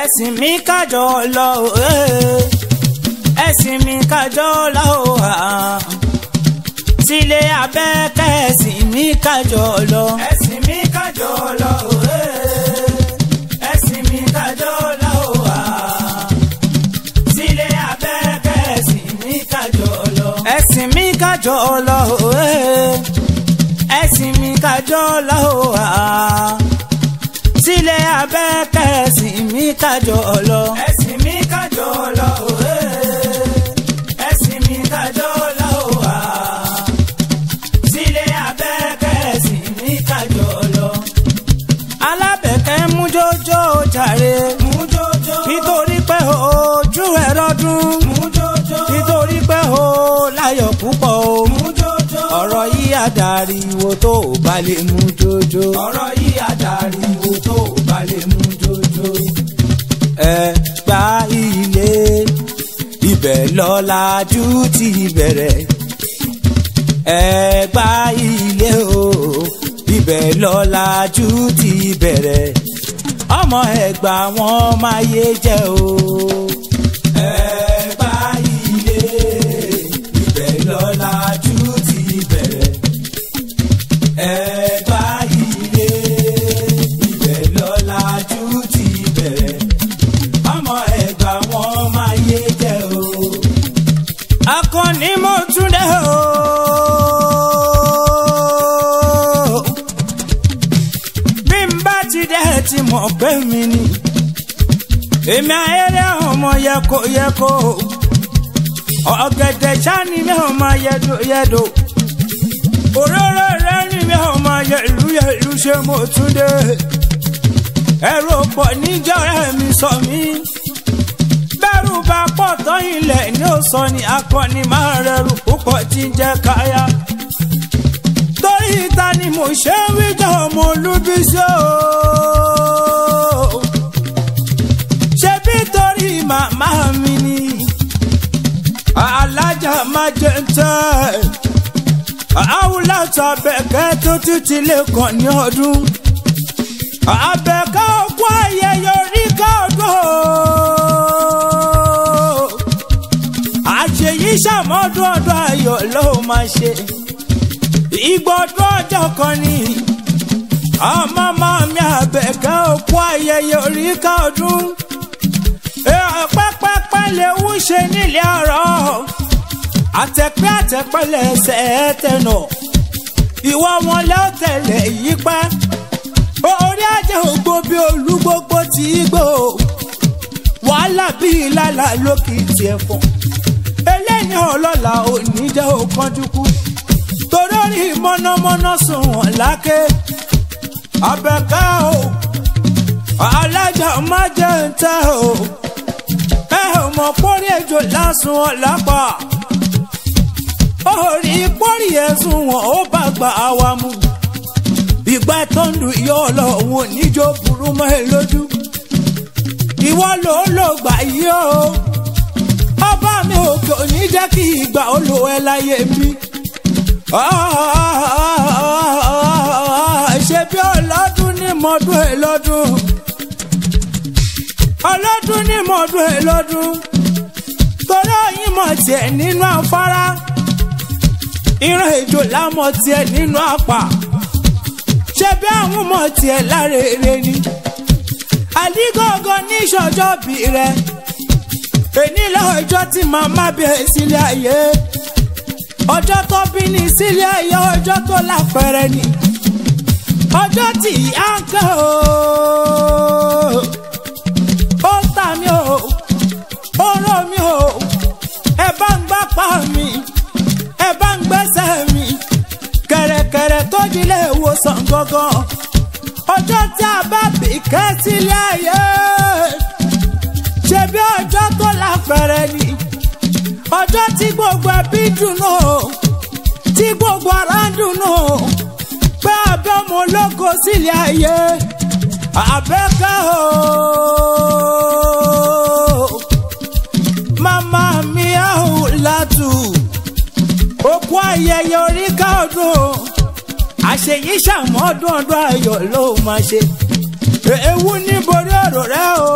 ẹ̀sìn mi kájọ lọ ẹ̀sìn mi kájọ lọ sílé Abẹ́kẹ́ ẹ̀sìn mi kájọ lọ ẹ̀sìn mi kájọ lọ ẹ̀sìn mi kájọ lọ sílé Abẹ́kẹ́ ẹ̀sìn mi kájọ lọ ẹ̀sìn mi kájọ lọ ẹ̀sìn mi kájọ lọ sílé Abẹ́kẹ́ ẹ̀sìn mi kájọ lọ ẹ̀sìn mi kájọ lọ ẹ̀sìn mi kájọ lọ sílé Abẹ́kẹ́ ẹ̀sìn mi kájọ lọ. Alábẹ̀kẹ́ mú jójó jàre mú jójó nítorí pé ojú ẹ̀ rọ́dún mú jójó nítorí pé o láyọ̀ púpọ̀ o mú jójó ọ̀rọ̀ yìí àdàríwò tó bá lè mú jójó ọ̀rọ̀ yìí àdàríwò tó bá lè mú jójó. Ẹ̀gbá ilé ibẹ̀ lọ́làjú ti bẹ̀rẹ̀ Ẹ̀gbá ilé o ibẹ̀ lọ́làjú ti bẹ̀rẹ̀ ọmọ Ẹ̀gbá wọn máa yé jẹ́ o. Ẹ̀gbá ilé ibẹ̀ lọ́làjú ti bẹ̀rẹ̀ Ẹ̀gbá ilé ibẹ̀ lọ́làjú ti bẹ̀rẹ̀ ọmọ Ẹ̀gbá wọn máa yé jẹ́ o. Akọni mo tún dé o. Bí n bá ti dé tí mo pé mi ni èmi ayẹyẹ ọmọ yẹko ọ̀gẹ̀dẹ̀ sani mi ọmọ yẹdo òróró rẹ ni mi ọmọ yẹlu ṣe mo tún dé ẹrù pọ̀ níjọ́rẹ́ mi sọ mí bẹ́rù bá pọ̀ tán ilẹ̀ ní ó sọ ni akọni máa rẹrù púpọ̀ tí ń jẹ́ káyà torí ìta ni mo ṣe ń wíjọ ọmọ Olúbísí o ṣe bí torí màmá mi ni Alájà Májẹ̀ntẹ́ Awúlátọ̀ Abẹ́kẹ́ tó títí lè kàn ní ọdún Abẹ́kẹ́ òkú ayẹyẹ oríkà ọdún àṣeyí ṣàmọ́dún ọdún ayọ̀ ló máa ṣe ìgbọ́dún ọjọ́ kan ni ọmọ mi Abẹ́kẹ́ òkú ayẹyẹ oríkà ọdún pẹ́pẹ́pẹ́ léwu ṣe nílé ọ̀rọ̀ àtẹ̀pẹ́ lẹ́sẹ̀ tẹ̀nà ìwọ wọn lẹ́ tẹ̀lé yípa orí ajé ògbó bí olúgbógbó tí í gbò wàhálà bí ìlàlà lókìtì ẹ̀fọn eléyìí ọlọ́lá òní jẹ́ òkàndúkú torí orí mọ́nàmọ́ná sùn wọ́n lákè Abẹ́kẹ́ o Alájà Májẹ̀ntẹ́ o mọ̀ pórí ejò lásùn ọ̀lápá orí pórí ẹ̀sùn wọn ó bá gba àwa mú ìgbà tó ń lu ìyá ọlọ́run níjó burú mọ́ ẹ lójú ìwọ ló lò gbà yí o ọba mi ò kò ní jẹ́ kí ìgbà ó lò ẹ láyé mi ṣe bí ọlọ́dún ní mọ́dún ẹ lọ́dún ọlọ́dún ní mọ́dún ẹ lọ́dún torí òyìn mọ̀ tiẹ̀ nínú afárá ìran èjò lámọ̀ tiẹ̀ nínú àpà ṣe bí àwọn mọ̀ tiẹ̀ lára èrè ni àdígọ́gọ́ ní ìṣọjọ́ bí rẹ èní lọ́jọ́ tí màmá bí ẹ sílé ayé ọjọ́ tó bí ní sílé ayé ọjọ́ tó lápẹẹrẹ ni ọjọ́ tí ìyá ń kẹ́ ó tà mí o ó rọ̀ mí o ẹ bá ń gbá pa mi ẹ bá ń gbẹ́sẹ̀ mi kẹ̀rẹ̀kẹ̀rẹ̀ tó dilé ìwòsàn gangan ọjọ́ tí a bá bí kẹ́ sílé ayé ṣe bí ọjọ́ tó lápẹẹrẹ ni ọjọ́ tí gbogbo ẹbí dùnú tí gbogbo ará dùnú pé abẹ́ ọmọ ológo sílé ayé Abẹ́kẹ́ o màmá mi Awúlátù òkú ayẹyẹ oríkà ọdún àṣeyí ṣàmọ́dún ọdún ayọ̀ ló máa ṣe ewu ní borí ọ̀rọ̀ rẹ o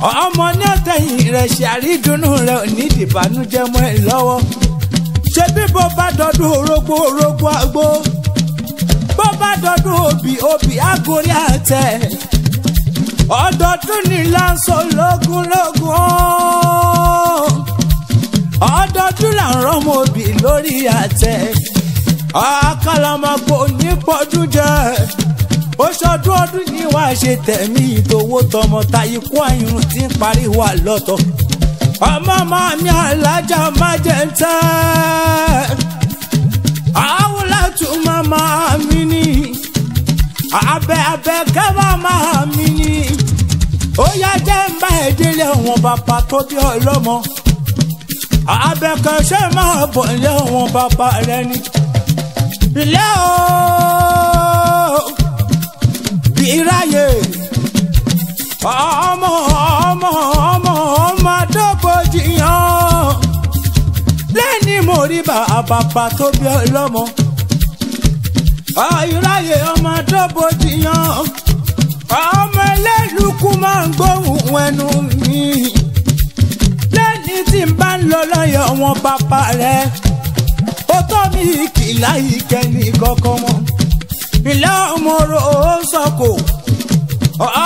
ọmọ ní ọ̀tẹ̀yìn rẹ̀ ṣe àrídùnnú rẹ̀ ò ní ìdìbànújẹ́ mọ́ ẹ lọ́wọ́ ṣé bí bó bá dọdún orógbó orógbó àgbo bó bá dọdún òbí àgórí àtẹ ọdọọdún ní láǹsọ lógún ọdọọdún là ń rọmọ òbí lórí àtẹ àkàlàmàgbò ní pọ̀jù jẹ́ oṣọdún ọdún ní wàá ṣe tẹ̀mí ìtòwó tọmọ táyé kó àyùn tí ń parí wà lọ́tọ̀ ọmọ màmí alájà má jẹ ń tẹ́ àwọn látú màmá mi ní abẹ́ kẹ́ màmá mi ní ó yá jẹ́ ń bá ìdílé wọn bàbá tó bí ọlọ́mọ abẹ́kẹ́ ṣe máa bọ̀ ilé wọn bàbá rẹ ní ilé ooo ìráyè ọmọ àdóbòjìyàn lẹ́ni mo rí bàbá tó bí ọlọ́mọ ìráyè ọmọ àdóbòjìyàn ọmọ ẹlẹ́lùkù máa ń gbóhùn ẹnu mi lẹ́ni tí n bá ń lọ lọ́yọ̀ wọn bàbá rẹ̀ ó tọ́ mi kìlá ìkẹ́ni kọ́kọ́ wọn ilé ọmọ ro sọkò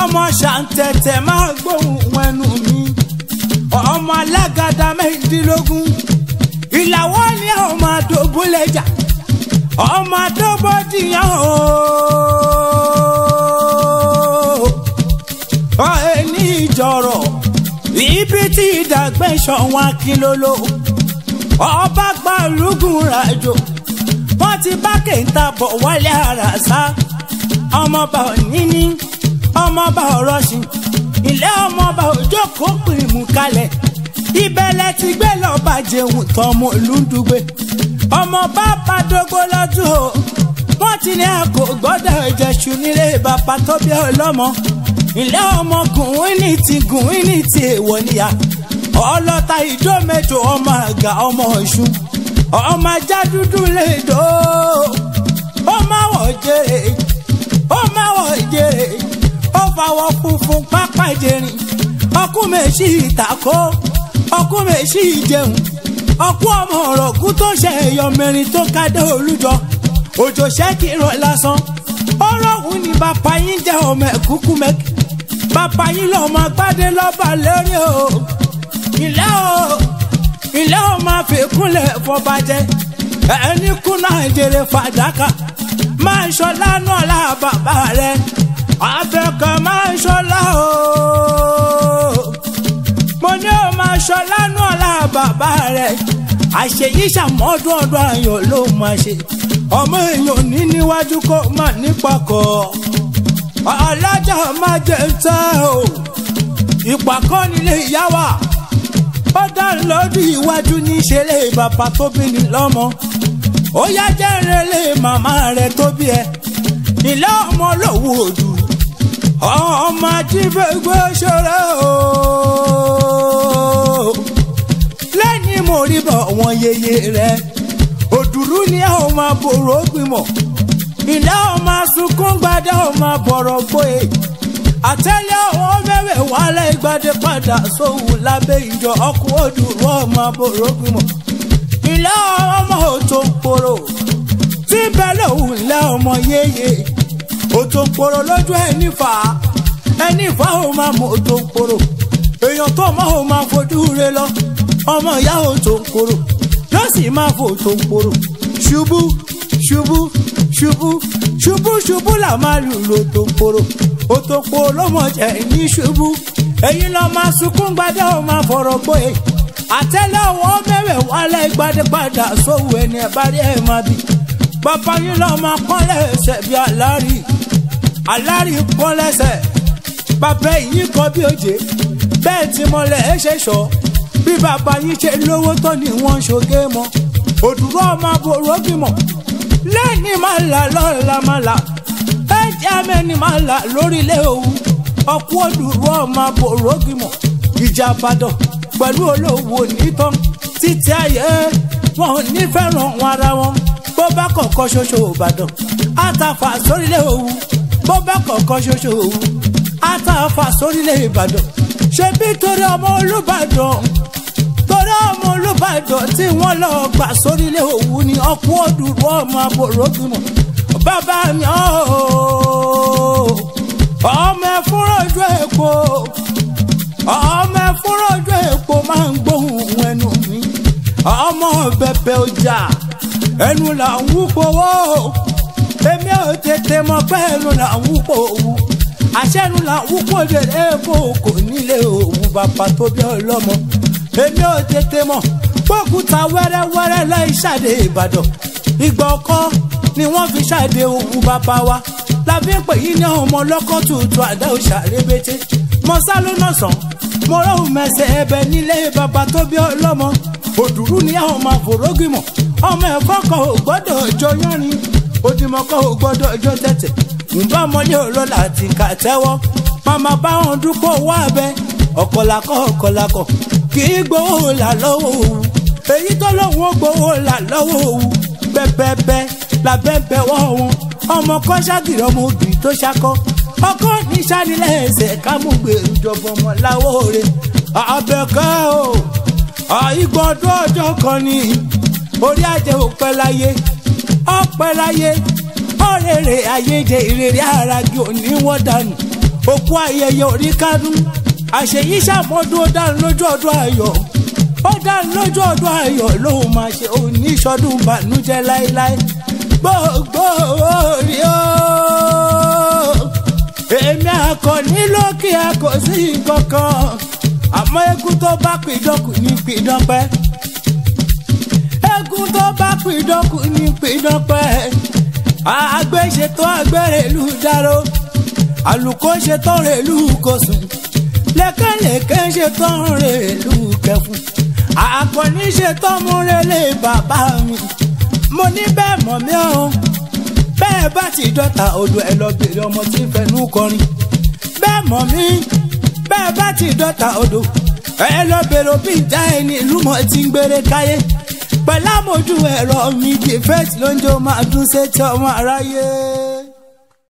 ọmọ ṣàǹtẹ̀tẹ̀ máa gbóhùn ẹnu mi ọmọ alágàdá mẹ́rìndínlógún ìlàwọ́ ni ọmọ àdóbólẹ́jà ọmọ àdóbòdìyàn ẹni ìjọrọ̀ ibi tí ìdàgbẹ́sọ̀ wọn akínlóló ọba gbàlúgùn ràjò wọ́n ti bá kéńtà bọ̀ wálé àràsá ọmọọba òníní ọmọọba ọ̀rọ̀ṣìn ilé ọmọọba òjókòó pìrìmù kalẹ̀ ìbẹ̀lẹ̀ ti gbé lọ́ba jẹun tọmọ olúndùgbé ọmọọba bàdógó lọ́dún o wọ́n ti ní àkó gbọ́dọ̀ ìjẹ̀ṣù nílé bàbá tó bí ọlọ́mọ ilé ọmọ gùn ní ti èèwọ̀ níyà ọlọ́ta ìjọ mẹ́jọ ọmọ àgà ọmọ ọ̀ṣun ọmọ ajá dúdú lè dó ó máa wọ̀ jèrè ó fàwọ̀ funfun pápá jẹrin ọkùn méjì ìtàkó ọkùn méjì ìjẹun ọkùn ọmọ ọ̀rọ̀gún tó ṣe èèyàn mẹ́rin tó kádé olújọ òjò ṣẹ́kì rọ̀ lásán ọlọ́run ni bàbá yín jẹ́ ọmọ ẹ̀kúkú mẹ́kì bàbá yín lọ́mọ agbádé lọ́ba lórí o ilé o máa fi kúnlẹ̀ fọbajẹ́ ẹni kúnná ìjèrè fàdákà máa ń ṣọlá náà lá bàbá rẹ abẹ́kọ̀ máa ń ṣọlá o mo ní o máa ṣọlá náà lá bàbá rẹ àṣeyí ṣàmọ́dún ọdún ayọ̀ ló máa ṣe ọmọ èèyàn ní níwájú kó má nípakọ̀ ọlọ́jà máa jẹ tẹ́ o ìpàkọ́ nílé ìyá wa ó dá lọ́dún iwájú ní ìṣẹ̀lẹ̀ bàbá tó bí ní lọ́mọ ó yá jẹ́rìí lé màmá rẹ̀ tó bí ẹ ilé ọmọ lòwú òdù ọmọ ajíbẹ́gbẹ́ ṣọlá o lẹ́ni mo rí bọ̀ wọ́n yeye rẹ̀ òdùrú ni àwọn máa bòrò gbìmọ̀ ilé ọmọ sunkún gbadé ọmọ bọ̀rọ̀ gbòye àtẹ́lẹ̀ ọwọ́ mẹ́wẹ̀ wálé gbadé padà sóhun lábẹ́ ìjọ ọkùn òdùrú ọmọ bòrò gbìmọ̀ ilé ọmọ òtò poro tí bẹ́ẹ̀ lòun ilé ọmọ yéye òtò poro lójú ẹni fà ó máa mọ òtò poro èèyàn tó mọ́ ò máa fojú re lọ ọmọ ìyá òtò poro yóò sì máa fò òtò poro ṣubú ṣubú ṣubú ṣubú ṣubú là máa lùlù òtòpòrò òtòpòrò ló mọ̀ jẹ́ ní ṣubú èyí lọ máa sunkún gbadé ó máa fọ̀rọ̀ gbóyè àtẹ́lẹ̀ ọwọ́ mẹ́wẹ̀ wálé gbadé padà sówó ẹni ẹ̀ bá rí ẹ̀ máa bì bàbá yín lọ máa pọ́n lẹ́sẹ̀ bí alárí pọ́n lẹ́sẹ̀ bàbá yín kọ́ bí òjé bẹ́ẹ̀ tí mọ́lẹ̀ ẹ̀ ṣe sọ bí bàbá yín ṣe lówó tó ní wọ́n ṣoge mọ́ òdùrú ọmọ àbòrò bímọ lẹ́ni máa là lọ́la máa là ẹ̀jẹ̀ mẹ́ni máa là lórílẹ̀ òwú ọkú òdùrú ọmọ àbòrò bímọ ìjà àbàdàn pẹ̀lú olówó nítàn títí ayé wọn ò ní fẹ́ràn wọn ara wọn bó bá kọ̀ọ̀kan ṣoṣo ìbàdàn àtàfà sórílẹ̀ òwú bó bá kọ̀ọ̀kan ṣoṣo òwú àtàfà sórílẹ̀ ìbàdàn ṣebí torí ọmọ Olúbàdàn tí wọ́n lọ gbà sórílẹ̀ Òwu ni ọkú Òdùrú ọmọ Àbòrógìmọ̀ bàbá mi ọmọ ẹ̀fúnrọ̀jú èkó máa ń gbóhùn ẹnu mi ọmọ bẹ̀bẹ̀ ọjà ẹnu là ń wúpowó èmi ò tètè mọ̀ pé ẹnu là ń wúpowó àṣẹnu là ń wúpò dèrè èkó kò nílé Òwu bàbá tó bí ọlọ́mọ èmi ò tètè mọ̀ pọ́kúta wẹ́rẹ́wẹ́rẹ́ láì ṣàdé Ìbàdàn ìgbà ọkọ ni wọ́n fi ṣàdé Òwu bàbá wa lábí pè yí ní ọmọ ọlọ́kọ́ tuntun àdá òṣà rébété mo sá lónà sàn mo rọrùn mẹsẹ̀ ẹbẹ̀ nílé bàbá tó bí ọlọ́mọ Òdùrú ní àwọn ọmọ Àbòrógìmọ̀ ọmọ ẹ̀kọ́ kan ò gbọ́dọ̀ ọjọ́ yánrin òdìmọ̀ kan ò gbọ́dọ̀ ọjọ́ tẹ̀tẹ̀ ǹbá ọmọlé olóla àti kàtẹ́wọ́ màmá bá wọn dúpọ̀ wá abẹ ọ̀kọ̀làkọ̀ kì í gbowó là lọ́wọ́ Òwu èyí tó lóun ó gbowó là lọ́wọ́ Òwu bẹ́ẹ̀bẹ́ẹ́ làbẹ́ẹ̀bẹ́ wọ́ wọn ọmọ kan ṣàgìrì ọmọ òbí tó ṣakọ ọkọ ní sanilẹ̀ ẹsẹ̀ kámúgbèrú jọ̀bọ̀ ọmọ láwóore Àbẹ̀kẹ́ o ìgbọ̀dọ̀ ọjọ́ kan ní orí ajé ọpẹ́ láyé ọ̀rẹ́rẹ́ ayéjẹ ìrèrè àràgì òní wọ́n dànù òkú ayẹyẹ orí kánú àṣeyí ṣàmọ́dún ó dànù lójú ọdún ayọ̀ lóhùn máa ṣe oníṣọdún bànújẹ́ láéláé gbogbo orí o èmi Àkànní lókè kò sí kankan àmọ́ eégún tó bá pìdọ́kù ní pìdọ́pẹ́ àgbẹ̀ ṣètò àgbẹ̀rẹ̀lú dáró àlùkò ṣètò rèlú kòsùn lẹ́kẹ̀lẹ́kẹ̀ ṣètò rèlú kẹfún Àkànní ṣètò múrẹ́lẹ̀ bàbá mi mo ní bẹ́ẹ̀ mọ̀ mí o bẹ́ẹ̀ bá ti dọ́ta odò ẹ lọ bèrè ọmọ tí ń fẹnu kọrin bẹ́ẹ̀ mọ̀ mí bẹ́ẹ̀ bá ti dọ́ta odò ẹ lọ bèrè òbí ìjà ẹni ìlú mọ̀ tí ń gbére káyé pẹ̀lú àmójú ẹ̀rọ mi di fẹ́ẹ̀tì lóúnjẹ ó máa dún sétí ọmọ aráyé.